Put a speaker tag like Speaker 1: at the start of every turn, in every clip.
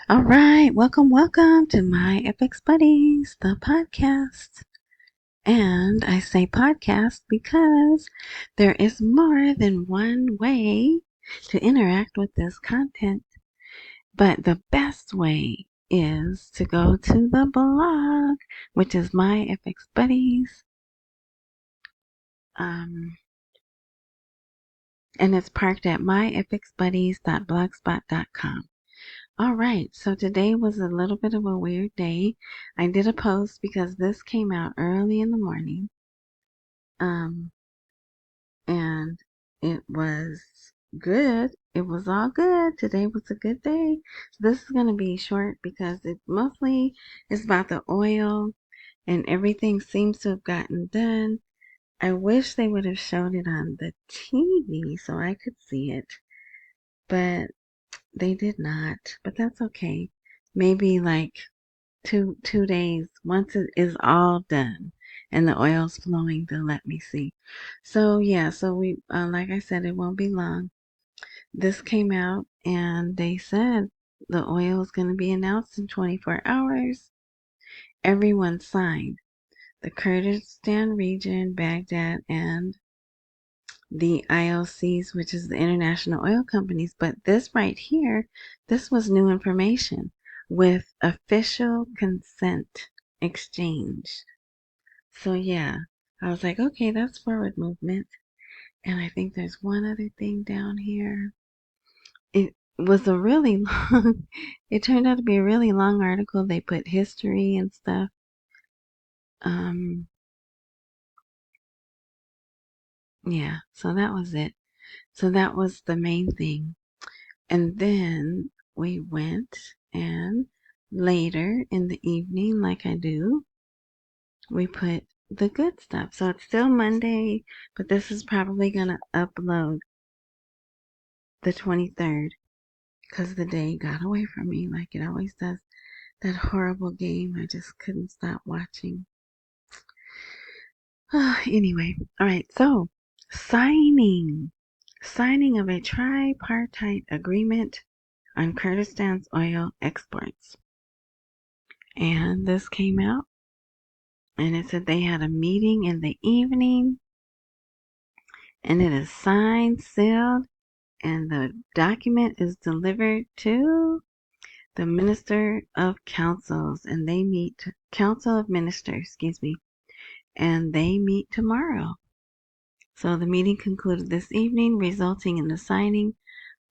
Speaker 1: All right, welcome to my Epic Buddies, the podcast. And I say podcast because there is more than one way to interact with this content. But the best way is to go to the blog, which is my Epic Buddies. And it's parked at myepicsbuddies.blogspot.com. All right, so today was a little bit of a weird day. I did a post because this came out early in the morning. And it was good. It was all good. Today was a good day. This is going to be short because it mostly is about the oil and everything seems to have gotten done. I wish they would have shown it on the TV so I could see it, but they did not. But that's okay. Maybe like two days once it is all done and the oil's flowing, they'll let me see. So yeah, so we like I said, it won't be long. This came out and they said the oil is going to be announced in 24 hours. Everyone signed. The Kurdistan Region, Baghdad, and the IOCs, which is the International Oil Companies. But this right here, this was new information with official consent exchanged. So yeah, I was like, okay, that's forward movement. And I think there's one other thing down here. It was a really long, it turned out to be a really long article. They put history and stuff. Um, yeah, so that was it. So that was the main thing. And then we went and later in the evening, like I do, we put the good stuff. So it's still Monday, but this is probably going to upload the 23rd because the day got away from me like it always does. That horrible game I just couldn't stop watching. Anyway, all right, so signing. Signing of a tripartite agreement on Kurdistan's oil exports. And this came out and it said they had a meeting in the evening and it is signed, sealed, and the document is delivered to the Minister of Councils, and they meet, Council of Ministers, excuse me, and they meet tomorrow. So the meeting concluded this evening, resulting in the signing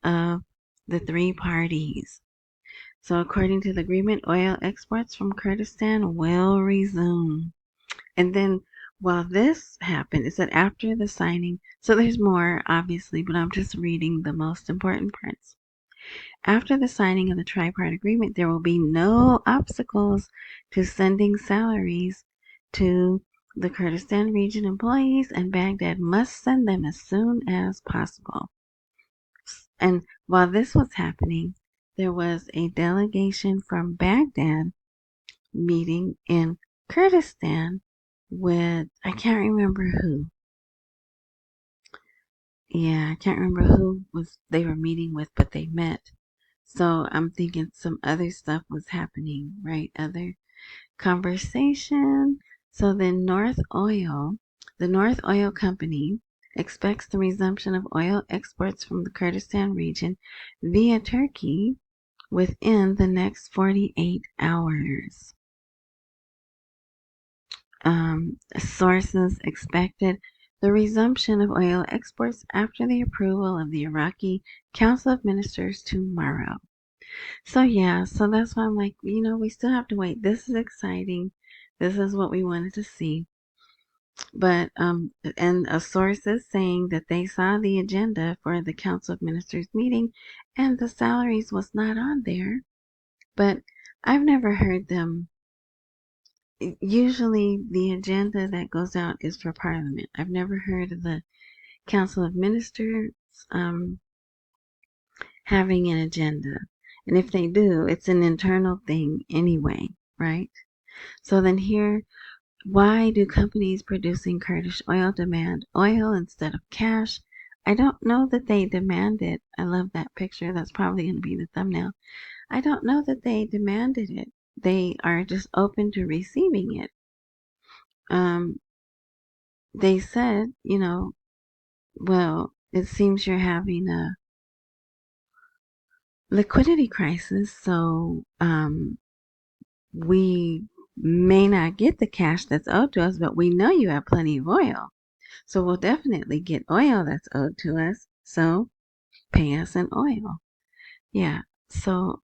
Speaker 1: of the three parties. So according to the agreement, oil exports from Kurdistan will resume. And then while this happened, it said after the signing, so there's more obviously, but I'm just reading the most important parts. After the signing of the tripartite agreement, there will be no obstacles to sending salaries to the Kurdistan Region employees, and Baghdad must send them as soon as possible. And while this was happening, there was a delegation from Baghdad meeting in Kurdistan with, I can't remember who. Yeah, I can't remember who was they were meeting with, but they met. So I'm thinking some other stuff was happening, right? Other conversation. So then the North Oil Company expects the resumption of oil exports from the Kurdistan region via Turkey within the next 48 hours. Sources expected the resumption of oil exports after the approval of the Iraqi Council of Ministers tomorrow. So yeah, so that's why I'm like, we still have to wait. This is exciting. This is what we wanted to see. But and a source is saying that they saw the agenda for the Council of Ministers meeting and the salaries was not on there. But I've never heard them. Usually the agenda that goes out is for Parliament. I've never heard of the Council of Ministers having an agenda. And if they do, it's an internal thing anyway, right? So then here, why do companies producing Kurdish oil demand oil instead of cash? I don't know that they demand it. I love that picture. That's probably going to be the thumbnail. I don't know that they demanded it. They are just open to receiving it. They said, well, it seems you're having a liquidity crisis, so we may not get the cash that's owed to us, but we know you have plenty of oil. So we'll definitely get oil that's owed to us. So pay us in oil. Yeah. So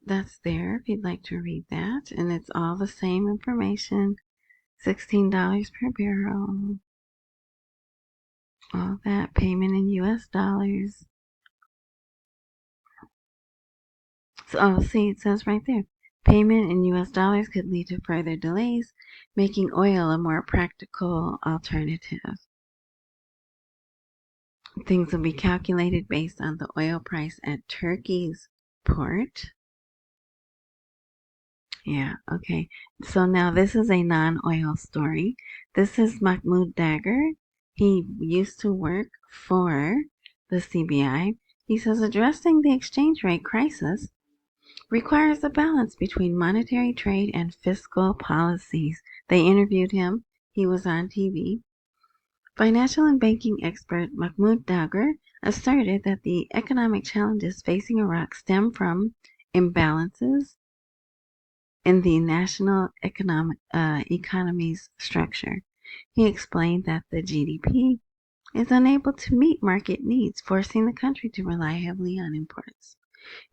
Speaker 1: that's there if you'd like to read that. And it's all the same information. $16 per barrel. All that payment in US dollars. So, see, it says right there. Payment in US dollars could lead to further delays, making oil a more practical alternative. Things will be calculated based on the oil price at Turkey's port. Yeah, okay. So now this is a non-oil story. This is Mahmoud Dagger. He used to work for the CBI. He says addressing the exchange rate crisis requires a balance between monetary trade and fiscal policies. They interviewed him. He was on TV. Financial and banking expert Mahmoud Dagger asserted that the economic challenges facing Iraq stem from imbalances in the national economy's structure. He explained that the GDP is unable to meet market needs, forcing the country to rely heavily on imports.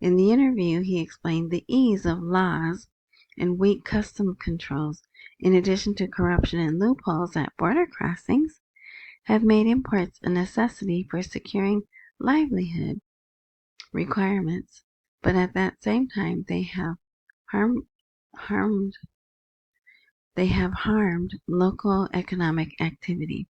Speaker 1: In the interview, he explained the ease of laws and weak custom controls, in addition to corruption and loopholes at border crossings, have made imports a necessity for securing livelihood requirements, but at that same time they have harmed local economic activity.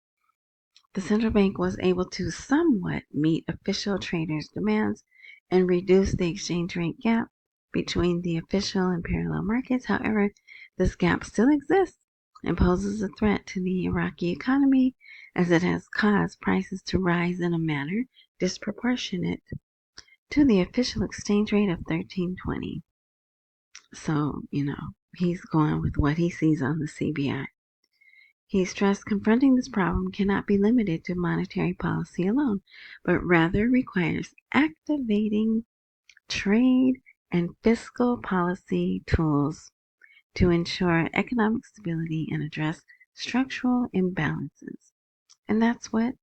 Speaker 1: The central bank was able to somewhat meet official traders' demands and reduce the exchange rate gap between the official and parallel markets. However, this gap still exists and poses a threat to the Iraqi economy as it has caused prices to rise in a manner disproportionate to the official exchange rate of 1320. So, he's going with what he sees on the CBI. He stressed confronting this problem cannot be limited to monetary policy alone, but rather requires activating trade and fiscal policy tools to ensure economic stability and address structural imbalances. And that's what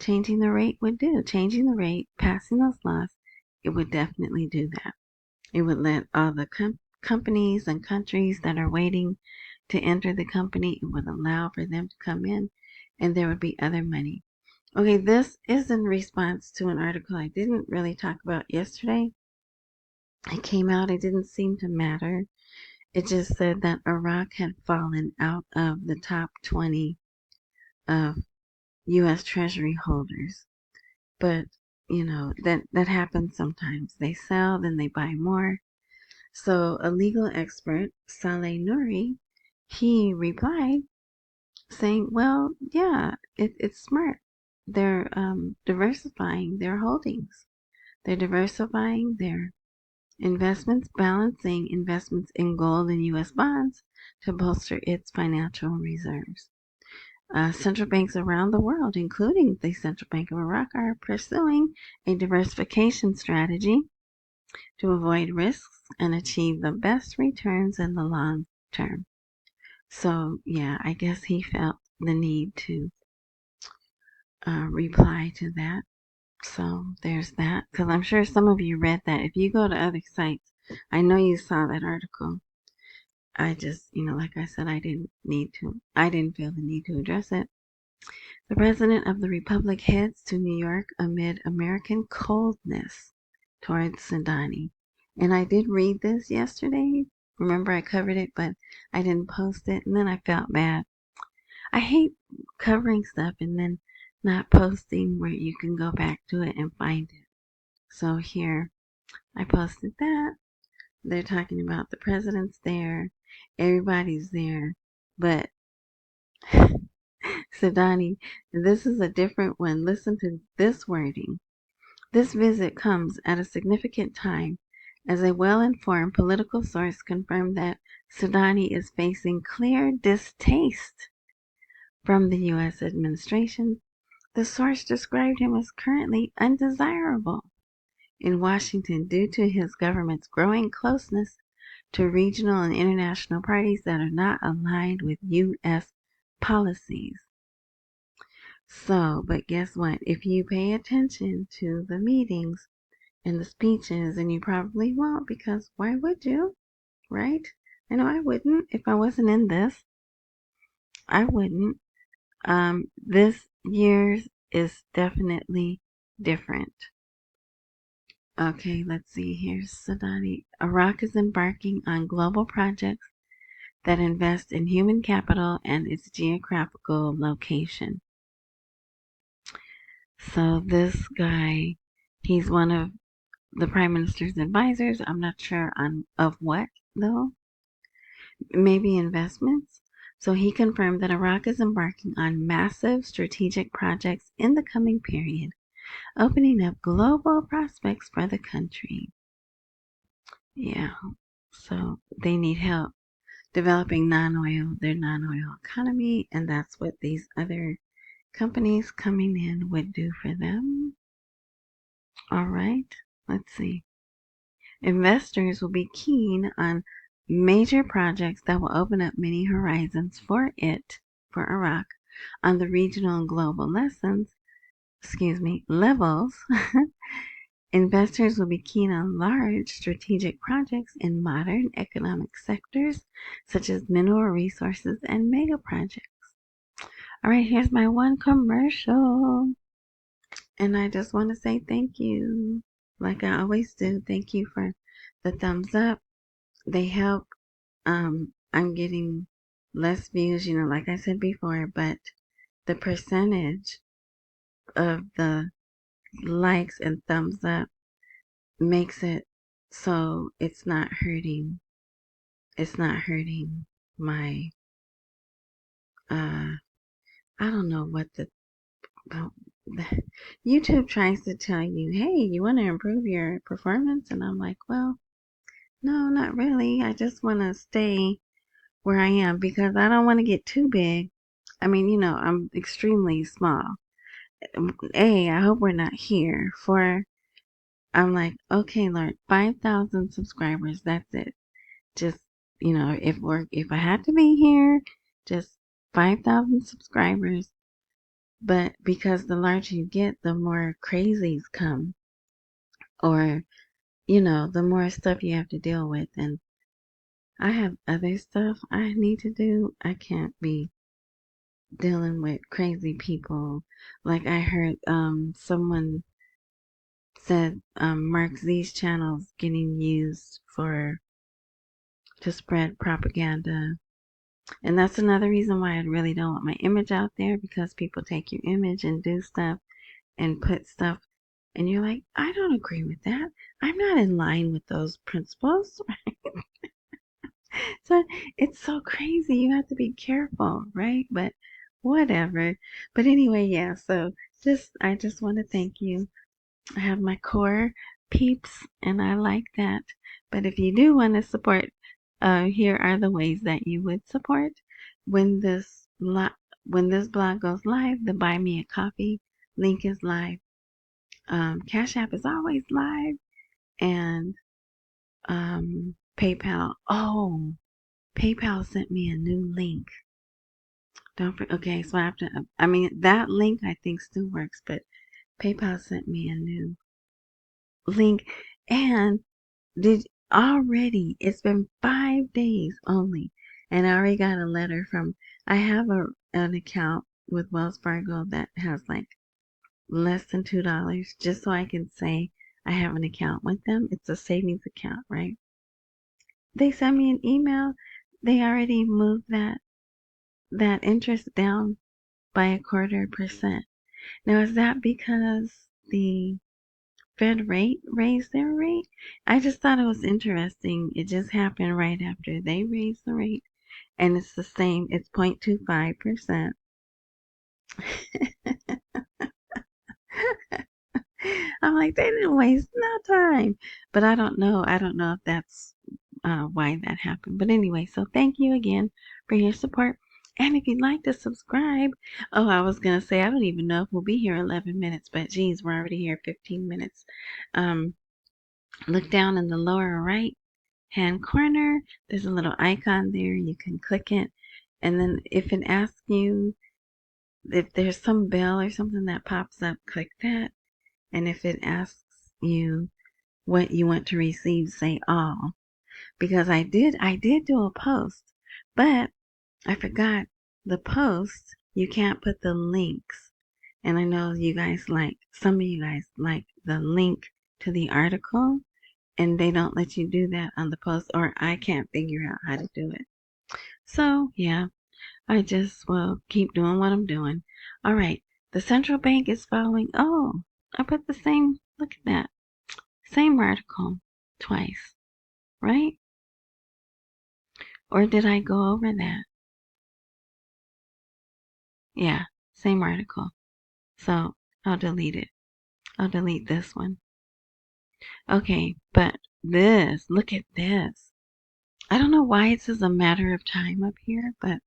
Speaker 1: changing the rate would do. Changing the rate, passing those laws, it would definitely do that. It would let all the companies and countries that are waiting to enter the company, it would allow for them to come in and there would be other money. Okay, this is in response to an article I didn't really talk about yesterday. It came out, it didn't seem to matter. It just said that Iraq had fallen out of the top 20 of U.S. Treasury holders. But, that happens sometimes. They sell, then they buy more. So a legal expert, Saleh Nouri, he replied saying, well, yeah, it's smart. They're diversifying their holdings. They're diversifying their investments, balancing investments in gold and U.S. bonds to bolster its financial reserves. Central banks around the world, including the Central Bank of Iraq, are pursuing a diversification strategy to avoid risks and achieve the best returns in the long term. So, yeah, I guess he felt the need to reply to that. So, there's that. Because I'm sure some of you read that. If you go to other sites, I know you saw that article. I just, like I said, I didn't feel the need to address it. The President of the Republic heads to New York amid American coldness towards Sudani. And I did read this yesterday. Remember, I covered it, but I didn't post it, and then I felt bad. I hate covering stuff and then not posting where you can go back to it and find it. So here, I posted that. They're talking about the president's there, everybody's there, but Sudani, this is a different one. Listen to this wording. This visit comes at a significant time as a well-informed political source confirmed that Sudani is facing clear distaste from the U.S. administration. The source described him as currently undesirable in Washington due to his government's growing closeness to regional and international parties that are not aligned with U.S. policies. So, but guess what? If you pay attention to the meetings and the speeches, and you probably won't, because why would you? Right? I know I wouldn't if I wasn't in this. I wouldn't. This year's is definitely different. Okay, let's see here. Sudani. Iraq is embarking on global projects that invest in human capital and its geographical location. So this guy, he's one of the Prime Minister's advisors. I'm not sure of what though. Maybe investments. So he confirmed that Iraq is embarking on massive strategic projects in the coming period, opening up global prospects for the country. Yeah, so they need help developing their non-oil economy, and that's what these other companies coming in would do for them. All right, let's see. Investors will be keen on major projects that will open up many horizons for Iraq, on the regional and global levels. Investors will be keen on large strategic projects in modern economic sectors, such as mineral resources and mega projects. All right, here's my one commercial. And I just want to say thank you. Like I always do, thank you for the thumbs up. They help. I'm getting less views, like I said before, but the percentage of the likes and thumbs up makes it so it's not hurting. It's not hurting my, I don't know what the YouTube tries to tell you, hey, you want to improve your performance? And I'm like, well, no, not really. I just want to stay where I am because I don't want to get too big. I mean, I'm extremely small. I hope we're not here. I'm like, okay, Lord, 5,000 subscribers. That's it. Just, if I had to be here, just 5,000 subscribers. But because the larger you get, the more crazies come, or, the more stuff you have to deal with. And I have other stuff I need to do. I can't be dealing with crazy people. Like I heard someone said Mark Z's channel's getting used to spread propaganda. And that's another reason why I really don't want my image out there, because people take your image and do stuff and put stuff, and you're like, I don't agree with that. I'm not in line with those principles. So it's so crazy. You have to be careful, right? But whatever. But anyway, yeah. So I just want to thank you. I have my core peeps, and I like that. But if you do want to support, here are the ways that you would support. When this blog goes live, the Buy Me a Coffee link is live. Cash App is always live, and PayPal. Oh, PayPal sent me a new link. Okay, so I have to. I mean, that link I think still works, but PayPal sent me a new link, and it's been 5 days only, and I already got a letter from. I have an account with Wells Fargo that has like less than $2, just so I can say I have an account with them. It's a savings account, right? They sent me an email. They already moved that interest down by 0.25%. Now, is that because the Fed raised their rate? I just thought it was interesting. It just happened right after they raised the rate, and it's the same. It's 0.25%. I'm like, they didn't waste no time. But I don't know. I don't know if that's why that happened. But anyway, so thank you again for your support. And if you'd like to subscribe, oh, I was going to say, I don't even know if we'll be here 11 minutes, but geez, we're already here 15 minutes. Look down in the lower right hand corner. There's a little icon there. You can click it. And then if it asks you, if there's some bell or something that pops up, click that. And if it asks you what you want to receive, say all. Because I did do a post, but I forgot the post. You can't put the links. And I know you guys some of you guys like the link to the article, and they don't let you do that on the post, or I can't figure out how to do it. So, yeah, I just will keep doing what I'm doing. All right, the central bank is following. Oh, I put the same, look at that, same article twice, right? Or did I go over that? Yeah, same article. So I'll delete it. I'll delete this one. Okay, but this, look at this. I don't know why it says a matter of time up here, but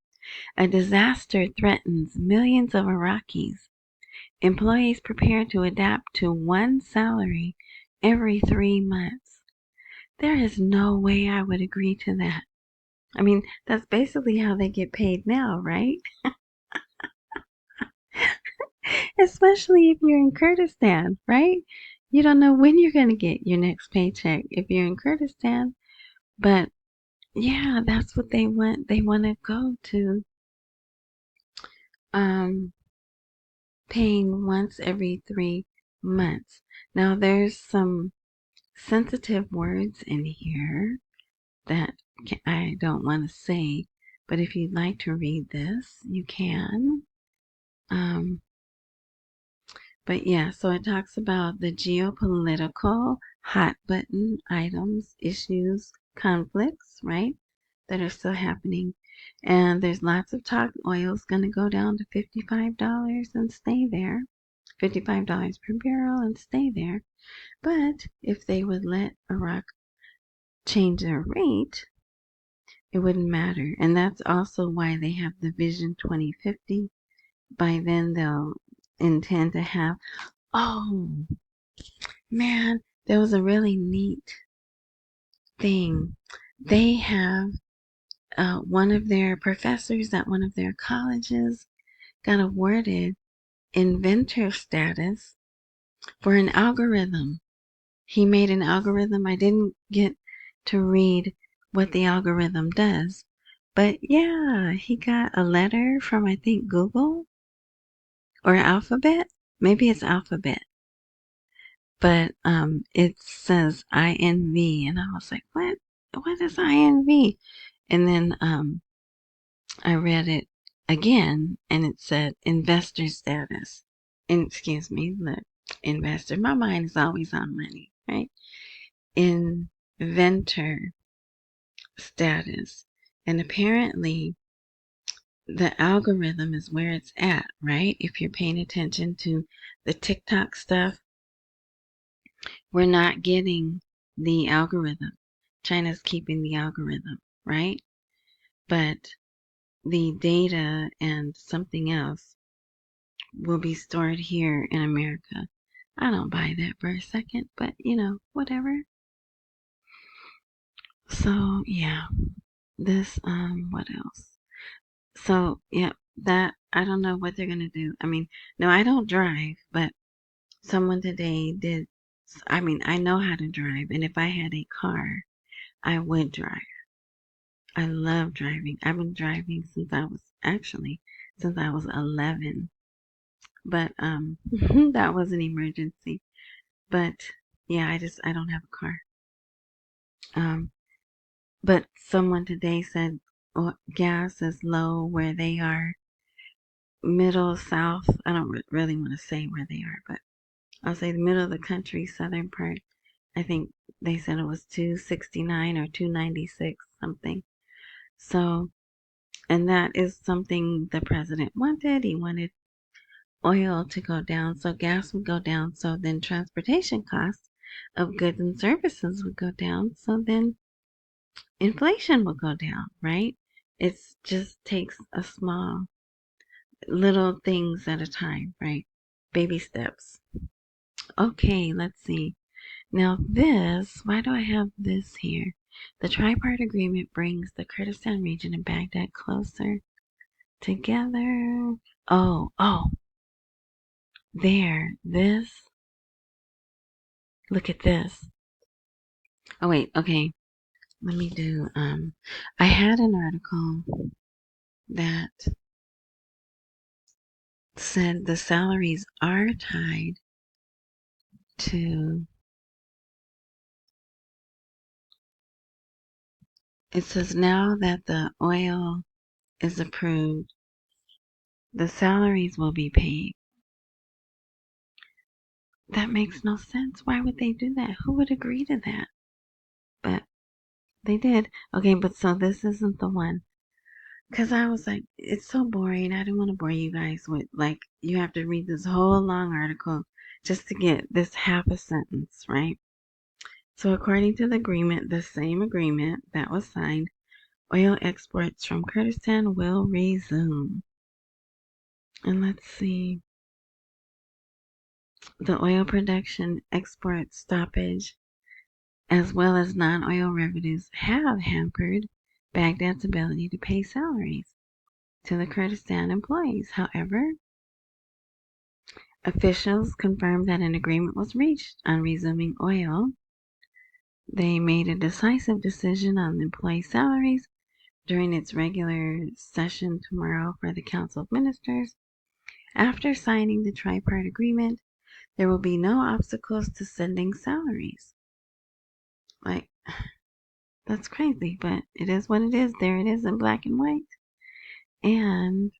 Speaker 1: a disaster threatens millions of Iraqis. Employees prepare to adapt to one salary every 3 months. There is no way I would agree to that. I mean, that's basically how they get paid now, right? Especially if you're in Kurdistan, right? You don't know when you're going to get your next paycheck if you're in Kurdistan. But yeah, that's what they want. They want to go to paying once every 3 months. Now, there's some sensitive words in here that I don't want to say, but if you'd like to read this, you can. But yeah, so it talks about the geopolitical hot button items, issues, conflicts, right, that are still happening. And there's lots of talk oil's going to go down to $55 and stay there. $55 per barrel and stay there. But if they would let Iraq change their rate, it wouldn't matter. And that's also why they have the Vision 2050. By then they'll intend to have, oh, man, there was a really neat thing. They have one of their professors at one of their colleges got awarded inventor status for an algorithm. He made an algorithm. I didn't get to read what the algorithm does, but yeah, he got a letter from, I think, Google or Alphabet. Maybe it's Alphabet. But it says INV, and I was like, what? What is INV? And then I read it again, and it said investor status. And excuse me, look, investor. My mind is always on money, right? Inventor status. And apparently, the algorithm is where it's at, right? If you're paying attention to the TikTok stuff, we're not getting the algorithm. China's keeping the algorithm, right? But the data and something else will be stored here in America. I don't buy that for a second, but whatever. So yeah, this what else? So yeah, that I don't know what they're gonna do. I mean, no, I don't drive, but someone today did. I mean, I know how to drive, and if I had a car, I would drive. I love driving. I've been driving since I was 11. But that was an emergency. But yeah, I don't have a car. But someone today said gas is low where they are, middle, south. I don't really want to say where they are, but I'll say the middle of the country, southern part. I think they said it was 269 or 296 something. So, and that is something the president wanted. He wanted oil to go down, so gas would go down, so then transportation costs of goods and services would go down, so then inflation will go down, right? It just takes a small little things at a time, right? Baby steps. Okay, let's see. Now this, why do I have this here? The tripartite agreement brings the Kurdistan region and Baghdad closer together. Oh, there, this. Look at this. Oh wait, okay. Let me do, I had an article that said the salaries are tied to, it says now that the oil is approved, the salaries will be paid. That makes no sense. Why would they do that? Who would agree to that? But they did. Okay, but so this isn't the one. Because I was like, it's so boring. I didn't want to bore you guys with, like, you have to read this whole long article just to get this half a sentence, right? So according to the agreement, the same agreement that was signed, oil exports from Kurdistan will resume. And let's see. The oil production export stoppage, as well as non-oil revenues, have hampered Baghdad's ability to pay salaries to the Kurdistan employees. However, officials confirmed that an agreement was reached on resuming oil. They made a decisive decision on employee salaries during its regular session tomorrow for the Council of Ministers. After signing the tripartite agreement, there will be no obstacles to sending salaries. Like, that's crazy, but it is what it is. There it is in black and white. And,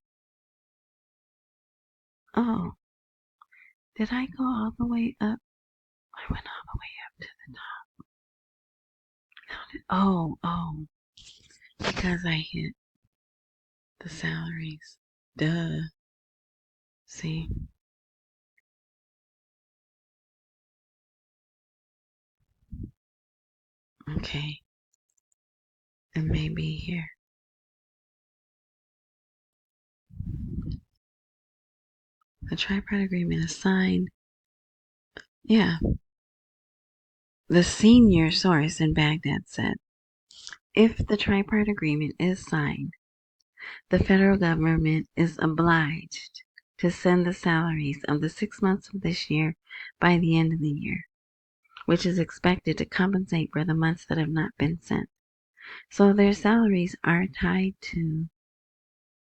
Speaker 1: oh, did I go all the way up? I went all the way up to the top. Oh, because I hit the salaries. Duh. See? Okay. It may be here. The tripartite agreement is signed. Yeah. The senior source in Baghdad said, if the tripartite agreement is signed, the federal government is obliged to send the salaries of the 6 months of this year by the end of the year, which is expected to compensate for the months that have not been sent. So their salaries are tied to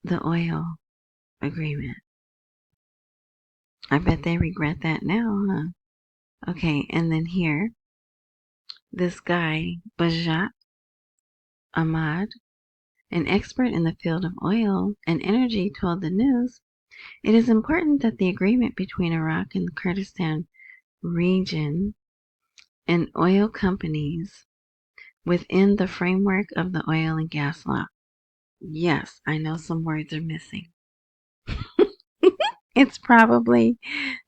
Speaker 1: the oil agreement. I bet they regret that now, huh? Okay, and then here, this guy, Bajat Ahmad, an expert in the field of oil and energy, told the news, it is important that the agreement between Iraq and the Kurdistan region and oil companies within the framework of the oil and gas law. Yes, I know some words are missing. It's probably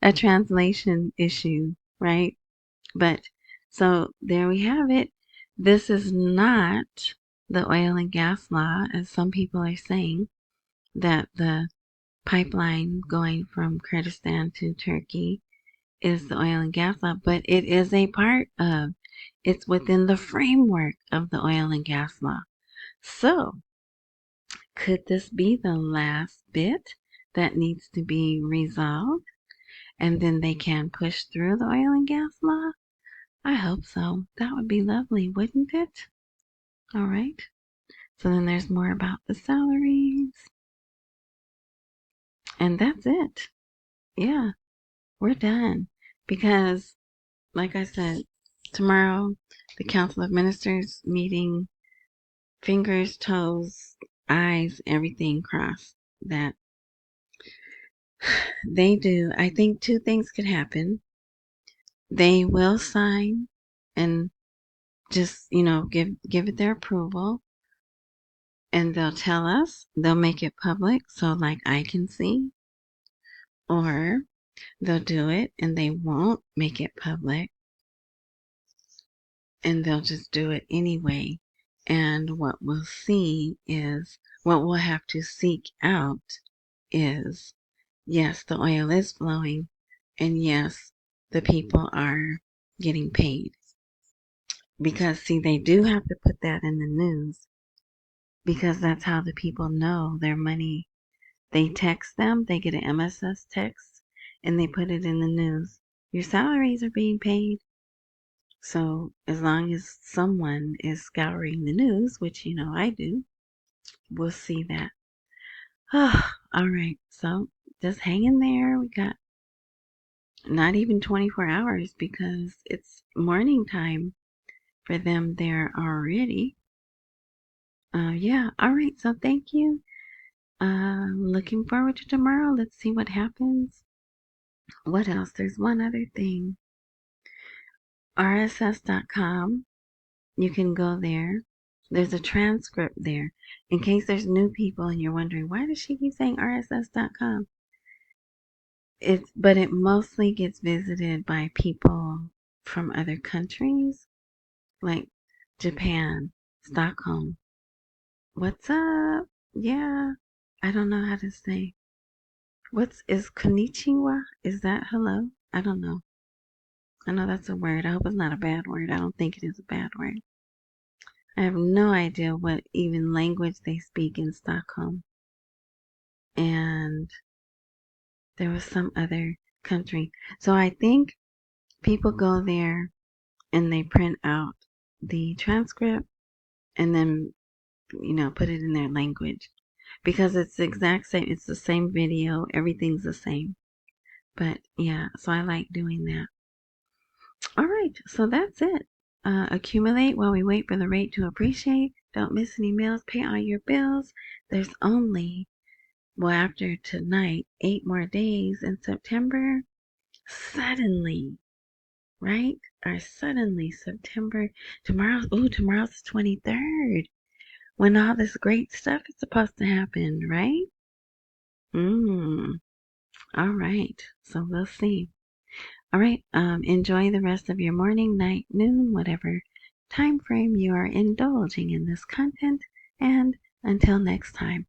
Speaker 1: a translation issue, right? But so there we have it. This is not the oil and gas law, as some people are saying, that the pipeline going from Kurdistan to Turkey is the oil and gas law, but it is a part of, it's within the framework of the oil and gas law. So, could this be the last bit that needs to be resolved? And then they can push through the oil and gas law? I hope so. That would be lovely, wouldn't it? All right. So then there's more about the salaries. And that's it. Yeah, we're done. Because, like I said, tomorrow, the Council of Ministers meeting, fingers, toes, eyes, everything crossed. That they do. I think two things could happen. They will sign and just, give it their approval. And they'll tell us, they'll make it public so like I can see. Or they'll do it and they won't make it public, and they'll just do it anyway. And what we'll see is, what we'll have to seek out is, yes, the oil is flowing, and yes, the people are getting paid. Because, see, they do have to put that in the news, because that's how the people know their money. They text them, they get an MSS text, and they put it in the news. Your salaries are being paid. So as long as someone is scouring the news, which you know I do, we'll see that. All right. So just hang in there. We got not even 24 hours because it's morning time for them there already. Yeah. All right. So thank you. Looking forward to tomorrow. Let's see what happens. What else? There's one other thing. RSS.com. You can go there. There's a transcript there. In case there's new people and you're wondering, why does she keep saying RSS.com? But it mostly gets visited by people from other countries, like Japan, Stockholm. What's up? Yeah. I don't know how to say. Is konnichiwa? Is that hello? I don't know. I know that's a word. I hope it's not a bad word. I don't think it is a bad word. I have no idea what even language they speak in Stockholm. And there was some other country. So I think people go there and they print out the transcript and then, put it in their language. Because it's the exact same, it's the same video, everything's the same. But yeah, so I like doing that. All right, so that's it. Accumulate while we wait for the rate to appreciate. Don't miss any meals. Pay all your bills. There's only, well, after tonight, 8 more days in September. Suddenly, right? Or suddenly, September. Tomorrow's the 23rd. When all this great stuff is supposed to happen, right? All right. So we'll see. All right. Enjoy the rest of your morning, night, noon, whatever time frame you are indulging in this content. And until next time.